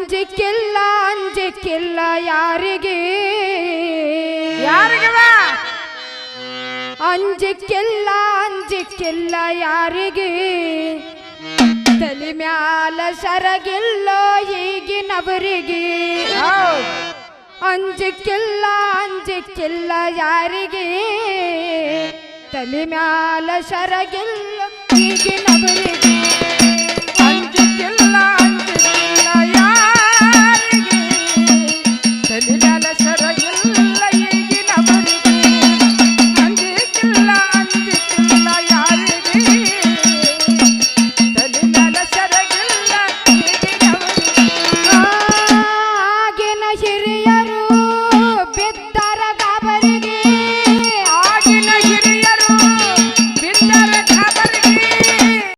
ಅಂಜಿಕಿಲ್ಲ ಅಂಜಿಕಿಲ್ಲ ಯಾರಿಗೆ ಯಾರಿಗವ ಅಂಜಿಕಿಲ್ಲ ಅಂಜಿಕಿಲ್ಲ ಯಾರಿಗೆ ತಲೆ ಮ್ಯಾಲ ಸರಗಿಲ್ಲೋ ಈಗಿನವರಿಗೆ ಅಂಜಿಕಿಲ್ಲ ಅಂಜಿಕಿಲ್ಲ ಯಾರಿಗೆ ತಲೆ ಮ್ಯಾಲ ಸರಗಿಲ್ಲ ಈಗಿನ